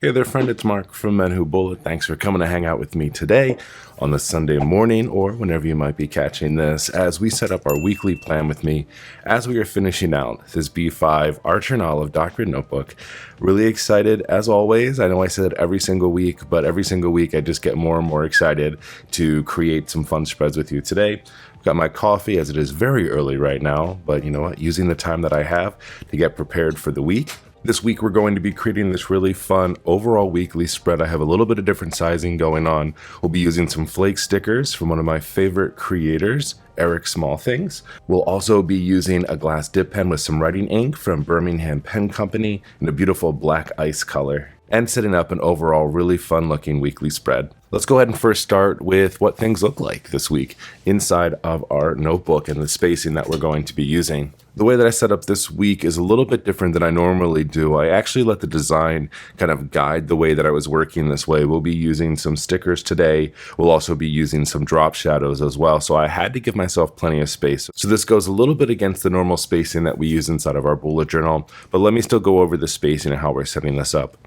Hey there, friend. It's Mark from MENWHOBULLET. Thanks for coming to hang out with me today on this Sunday morning or whenever you might be catching this as we set up our weekly plan with me as we are finishing out this B5 Archer and Olive Doctorate notebook. Really excited as always. I know I said it every single week, but every single week I just get more and more excited to create some fun spreads with you today. I've got my coffee as it is very early right now, but you know what? Using the time that I have to get prepared for the week. This week we're going to be creating this really fun overall weekly spread. I have a little bit of different sizing going on. We'll be using some Flake stickers from one of my favorite creators, Eric Smallthings. We'll also be using a glass dip pen with some writing ink from Birmingham Pen Company in a beautiful black ice color, and setting up an overall really fun looking weekly spread. Let's go ahead and first start with what things look like this week inside of our notebook and the spacing that we're going to be using. The way that I set up this week is a little bit different than I normally do. I actually let the design kind of guide the way that I was working this way. We'll be using some stickers today. We'll also be using some drop shadows as well. So I had to give myself plenty of space. So this goes a little bit against the normal spacing that we use inside of our bullet journal, but let me still go over the spacing and how we're setting this up.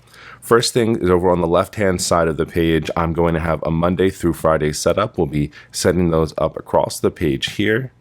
First thing is over on the left-hand side of the page, I'm going to have a Monday through Friday setup. We'll be setting those up across the page here.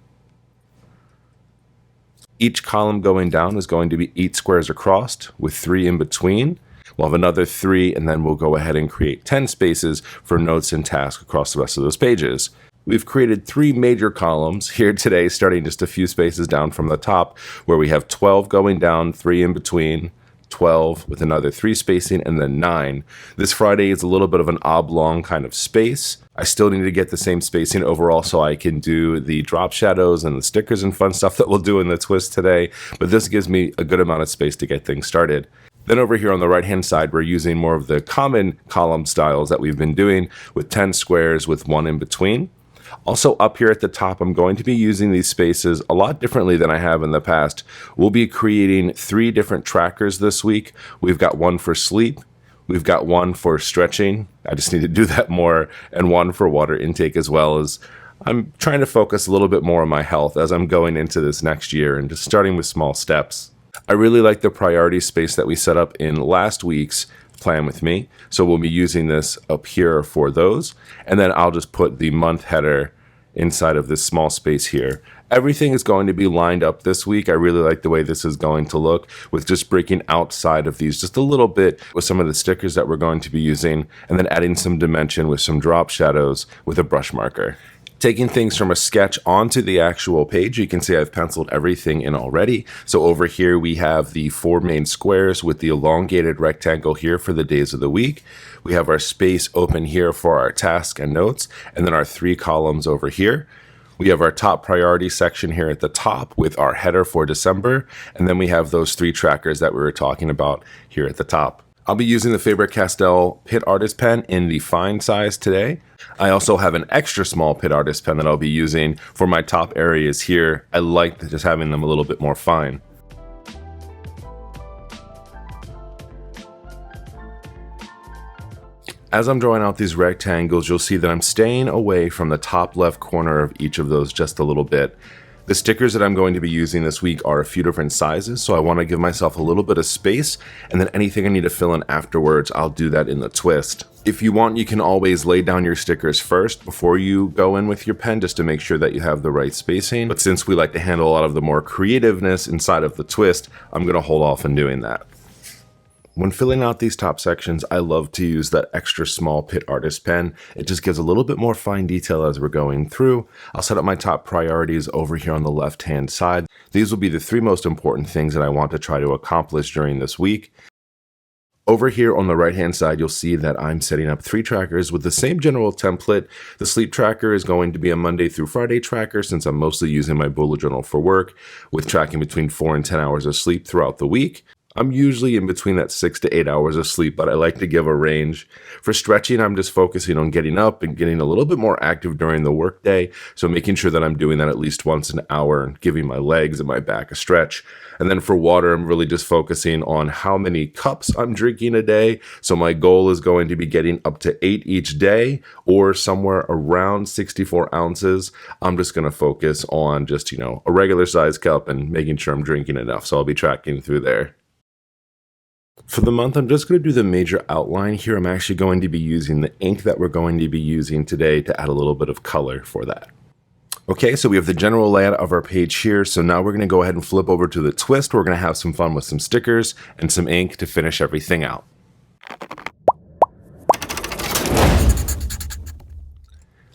Each column going down is going to be 8 squares across with 3 in between. We'll have another 3, and then we'll go ahead and create 10 spaces for notes and tasks across the rest of those pages. We've created 3 major columns here today, starting just a few spaces down from the top, where we have 12 going down, 3 in between, 12 with another 3 spacing, and then 9. This Friday is a little bit of an oblong kind of space. I still need to get the same spacing overall so I can do the drop shadows and the stickers and fun stuff that we'll do in the twist today, but this gives me a good amount of space to get things started. Then over here on the right hand side, we're using more of the common column styles that we've been doing with 10 squares with 1 in between. Also up here at the top, I'm going to be using these spaces a lot differently than I have in the past. We'll be creating 3 different trackers this week. We've got one for sleep, we've got one for stretching, I just need to do that more, and one for water intake, as well as I'm trying to focus a little bit more on my health as I'm going into this next year and just starting with small steps. I really like the priority space that we set up in last week's plan with me, so we'll be using this up here for those, and then I'll just put the month header inside of this small space here. Everything is going to be lined up this week. I really like the way this is going to look, with just breaking outside of these just a little bit with some of the stickers that we're going to be using, and then adding some dimension with some drop shadows with a brush marker. Taking things from a sketch onto the actual page, you can see I've penciled everything in already. So over here we have the 4 main squares with the elongated rectangle here for the days of the week. We have our space open here for our task and notes, and then our 3 columns over here. We have our top priority section here at the top with our header for December, and then we have those 3 trackers that we were talking about here at the top. I'll be using the Faber-Castell Pit Artist pen in the fine size today. I also have an extra small Pit Artist pen that I'll be using for my top areas here. I like just having them a little bit more fine. As I'm drawing out these rectangles, you'll see that I'm staying away from the top left corner of each of those just a little bit. The stickers that I'm going to be using this week are a few different sizes, so I want to give myself a little bit of space, and then anything I need to fill in afterwards, I'll do that in the twist. If you want, you can always lay down your stickers first before you go in with your pen, just to make sure that you have the right spacing. But since we like to handle a lot of the more creativeness inside of the twist, I'm going to hold off on doing that. When filling out these top sections, I love to use that extra small Pit Artist pen. It just gives a little bit more fine detail as we're going through. I'll set up my top priorities over here on the left-hand side. These will be the 3 most important things that I want to try to accomplish during this week. Over here on the right-hand side, you'll see that I'm setting up 3 trackers with the same general template. The sleep tracker is going to be a Monday through Friday tracker, since I'm mostly using my bullet journal for work, with tracking between 4 and 10 hours of sleep throughout the week. I'm usually in between that 6 to 8 hours of sleep, but I like to give a range. For stretching, I'm just focusing on getting up and getting a little bit more active during the workday, so making sure that I'm doing that at least once an hour and giving my legs and my back a stretch. And then for water, I'm really just focusing on how many cups I'm drinking a day. So my goal is going to be getting up to 8 each day, or somewhere around 64 ounces. I'm just going to focus on just, a regular size cup and making sure I'm drinking enough. So I'll be tracking through there. For the month, I'm just going to do the major outline here. I'm actually going to be using the ink that we're going to be using today to add a little bit of color for that. Okay, so we have the general layout of our page here. So now we're going to go ahead and flip over to the twist. We're going to have some fun with some stickers and some ink to finish everything out.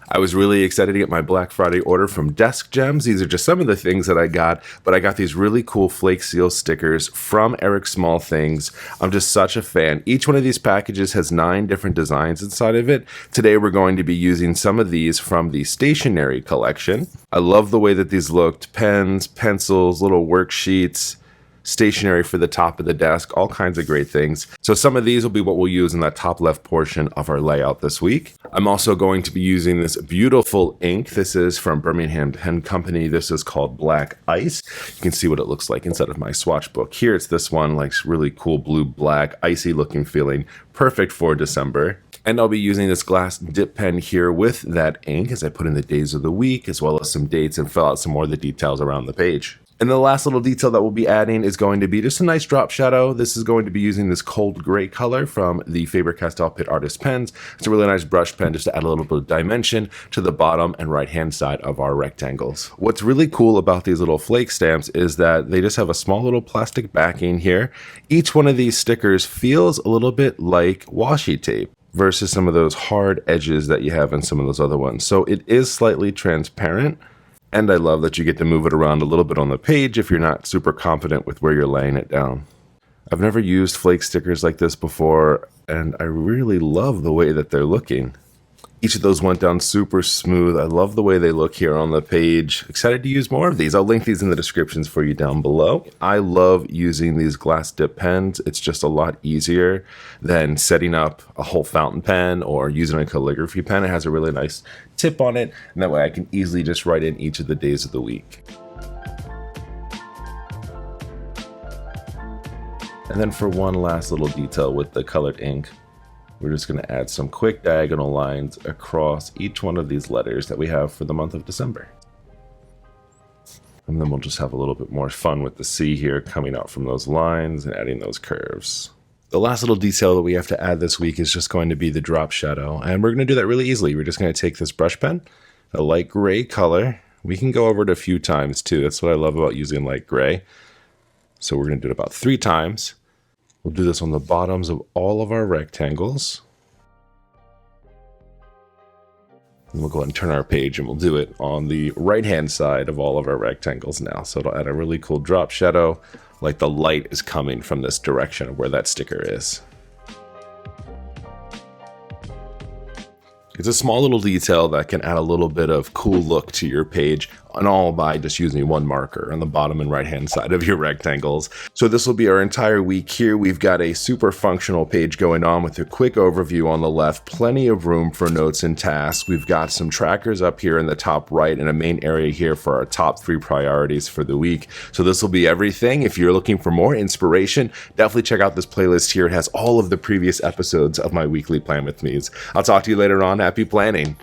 I was really excited to get my Black Friday order from Desk Gems. These are just some of the things that I got, but I got these really cool Flake Seal stickers from Eric Small Things. I'm just such a fan. Each one of these packages has 9 different designs inside of it. Today we're going to be using some of these from the Stationery collection. I love the way that these looked. Pens, pencils, little worksheets, stationery for the top of the desk, all kinds of great things. So some of these will be what we'll use in that top left portion of our layout this week. I'm also going to be using this beautiful ink. This is from Birmingham Pen Company. This is called Black Ice. You can see what it looks like inside of my swatch book. Here it's this one, like really cool blue, black, icy looking feeling, perfect for December. And I'll be using this glass dip pen here with that ink as I put in the days of the week, as well as some dates and fill out some more of the details around the page. And the last little detail that we'll be adding is going to be just a nice drop shadow. This is going to be using this cold gray color from the Faber-Castell Pitt Artist Pens. It's a really nice brush pen just to add a little bit of dimension to the bottom and right-hand side of our rectangles. What's really cool about these little flake stamps is that they just have a small little plastic backing here. Each one of these stickers feels a little bit like washi tape versus some of those hard edges that you have in some of those other ones. So it is slightly transparent. And I love that you get to move it around a little bit on the page if you're not super confident with where you're laying it down. I've never used flake stickers like this before, and I really love the way that they're looking. Each of those went down super smooth. I love the way they look here on the page. Excited to use more of these. I'll link these in the descriptions for you down below. I love using these glass dip pens. It's just a lot easier than setting up a whole fountain pen or using a calligraphy pen. It has a really nice tip on it, and that way I can easily just write in each of the days of the week. And then for one last little detail with the colored ink, we're just going to add some quick diagonal lines across each one of these letters that we have for the month of December. And then we'll just have a little bit more fun with the C here coming out from those lines and adding those curves. The last little detail that we have to add this week is just going to be the drop shadow. And we're going to do that really easily. We're just going to take this brush pen, a light gray color. We can go over it a few times too. That's what I love about using light gray. So we're going to do it about 3 times. We'll do this on the bottoms of all of our rectangles. And we'll go ahead and turn our page and we'll do it on the right-hand side of all of our rectangles now. So it'll add a really cool drop shadow, like the light is coming from this direction of where that sticker is. It's a small little detail that can add a little bit of cool look to your page, and all by just using one marker on the bottom and right hand side of your rectangles. So this will be our entire week here. We've got a super functional page going on with a quick overview on the left, plenty of room for notes and tasks. We've got some trackers up here in the top right and a main area here for our top 3 priorities for the week. So this will be everything. If you're looking for more inspiration, definitely check out this playlist here. It has all of the previous episodes of my weekly Plan With Me's. I'll talk to you later on. Happy planning.